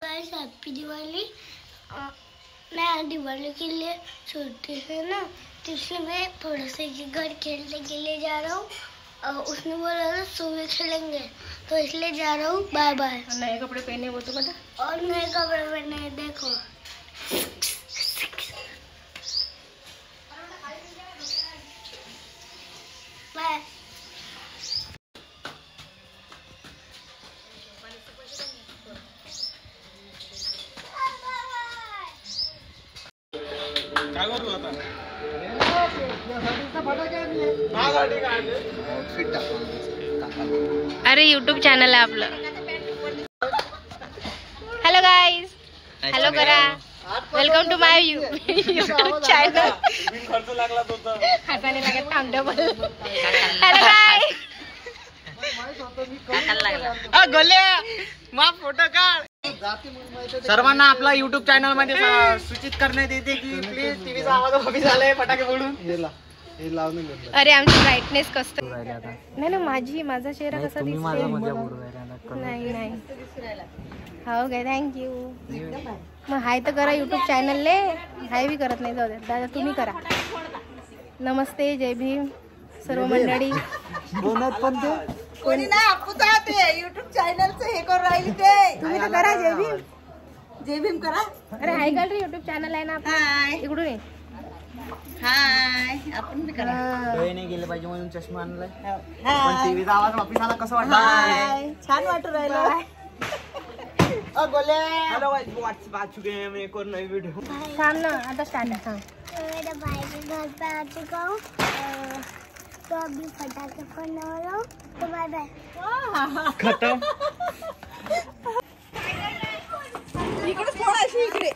Happy Diwali. मैं दिवाली के लिए छुट्टी है ना, तो इसलिए मैं थोड़ा सा घर खेलने के लिए जा रहा हूँ। उसने बोला था सुबह खेलेंगे, तो इसलिए जा रहा हूँ। Bye bye. नए कपड़े पहने वो तो बता। और नए कपड़े पहने देखो। बाय। काय करू आता? अरे YouTube चॅनल आहे आपलं। हॅलो गाईज, हॅलो करा। Welcome to my YouTube channel. खर्च लागला तो हाताने लागत थांब डबल। हॅलो गाईज, गोल्या मा फोटो काढ। सर्वांना आपला YouTube चॅनल मध्ये सूचित करण्यात येते की प्लीज टीव्हीचा आवाज कमी झालाय फटाके फोडून। अरे आमची ब्राईटनेस कसं नाही ना, माझा चेहरा कसा दिसतो? नाही नाही हो काय, थँक्यू। मग हाय तर करा YouTube चॅनलले, हाय बी करत नाही, जाऊ द्या दादा तुम्ही करा। नमस्ते, जय भीम सर्व मंडळी। पण ते कोणी ना आपुता ते YouTube चॅनलचं हे करून राहिली ते। तुम्ही तर करा जय भीम, जय भीम करा। अरे हाय का रे YouTube चॅनल आहे ना आपलं, इकडून ये। हाय, आपण बी करा। डोळे नाही गेले पाहिजे म्हणून चष्मा आणलाय। पण टीव्हीचा आवाज वापस आला कसं वाटतं? हाय, छान वाटू राहिलं। गोल्या हेलो गाइस, व्हाट्सअप आ चुके हैं हम एक और नई वीडियो। थांब ना, आता स्टार्ट है। हां, मेरे भाई के घर पे आ चुका हूँ, तो अभी पटाखे फोड़ने वाला हूँ। तो बाय बाय। खत्म। इकडे थोडाशी इकडे।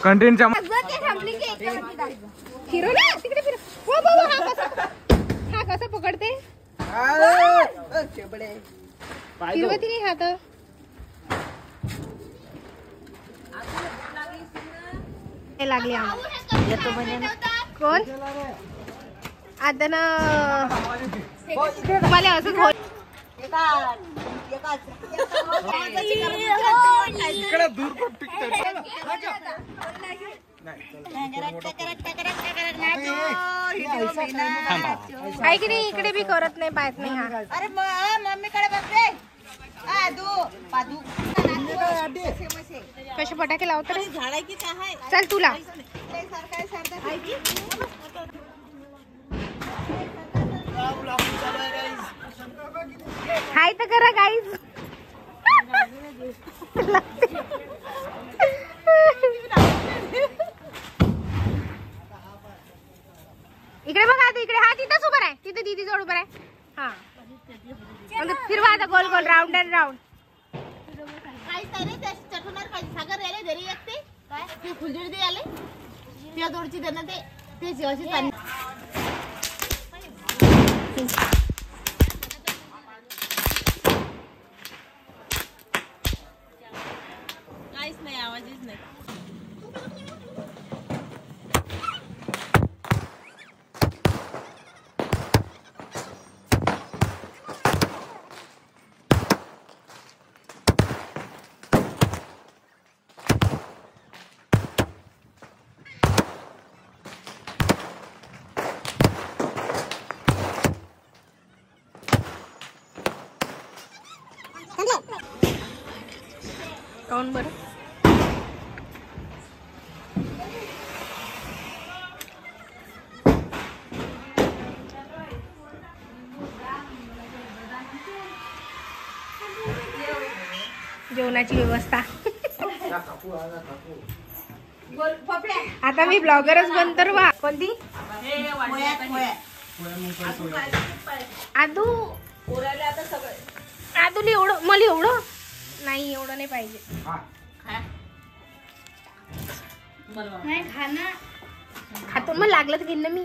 कंटेंटच्या फिरो ना तिकडे, फिरो। हा कसा पकडते? फिरवती नाही हात। लागली येतो कोण आता ना, तुम्हाला असंच होईल। इकडे दूर पण पिकते। काय की नाही, इकडे बी करत नाही, पाहत नाही हा। अरे मम्मी कडे बघते। कसे फटाके लावतो रे? झाडा की काय? चल तुला हाय तर करा गाईज। इकडे बघा, आता इकडे हा तिथंच उभा आहे, तिथे दीदी जवळ उभा आहे। हा फिरवा आता गोल गोल, राऊंड अँड राऊंड। सागर याले घरी येते काय ते फुलझडी दे आले त्या दोडची देणं ते जेवाची पाणी काहीच नाही, आवाजच नाही। कौन बरं? जेवणाची व्यवस्था। आता मी ब्लॉगरच बनतो रे बा। कोणती? आदू आदूला एवढं, मला एवढं नाही, एवढं नाही पाहिजे। खातो मग, लागलं तर घेईन ना मी।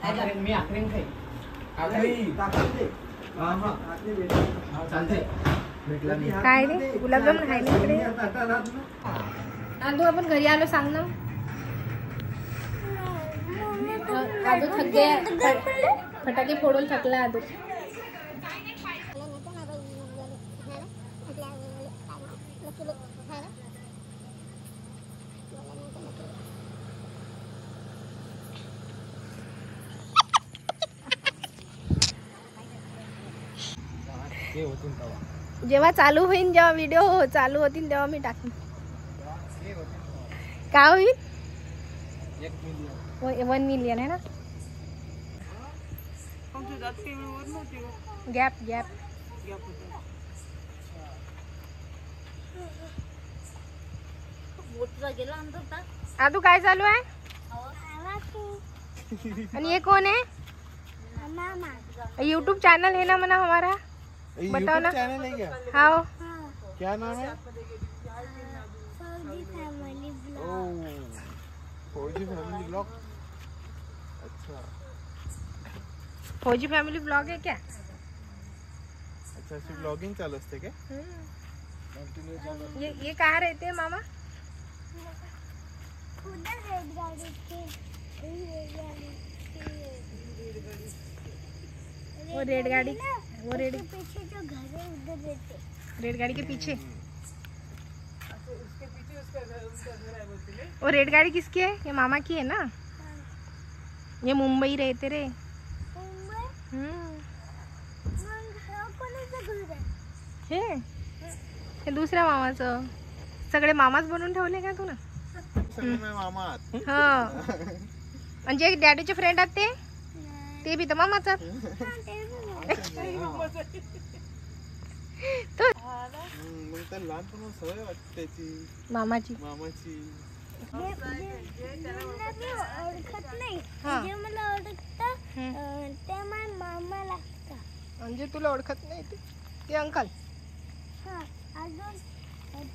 मी आखरीन खाई काय रे गुलाबजामुन आहे ना इकडे. आदू आपण घरी आलो सांग ना. आदू थक गया, फटाके फोडून थकला आदू. जेव्हा चालू होईल, जेव्हा व्हिडिओ चालू होतील तेव्हा मी टाकेन. काय होईल? 1 मिलियन आहे ना. Gap gap. आदू काय चालू आहे? आणि ये कौन है? यूट्यूब चैनल है ना मना हमारा, बताओ ना. चैनल है क्या? हाँ. क्या नाम है? फौजी फैमिली ब्लॉग. अच्छा, फौजी फैमिली ब्लॉग है क्या? अच्छा, सिर्फ ब्लॉगिंग चालू असते क्या? ये कहाँ रहते हैं मामा? वो रेड गाड़ी, वो रेड पीछे जो घर है उधर रहते. रेड गाड़ी के पीछे. वो रेड गाड़ी किसकी है? ये मामा की है ना. ये मुंबई रहते रे. हे हे दुसऱ्या मामाचं. सगळे मामाच बनवून ठेवले का तू ना? मामा. हा. म्हणजे एक डॅडीचे फ्रेंड आहेत ते बी तर मामाचा. तो लहानपण सवय वाटते त्याची मामाची. ओळखत नाही, जे मला ओळखतं ते माझ्या मामा लागतं. म्हणजे तुला ओळखत नाही ते अंकल. हा, अजून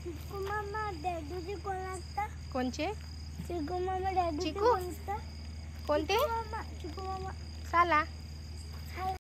चिकू मामा डॅडूजी कोण लागतं? कोणचे? चिकू मामा डॅडूजी चिकू? कोणतं? कोणते? चिकू मामा साला.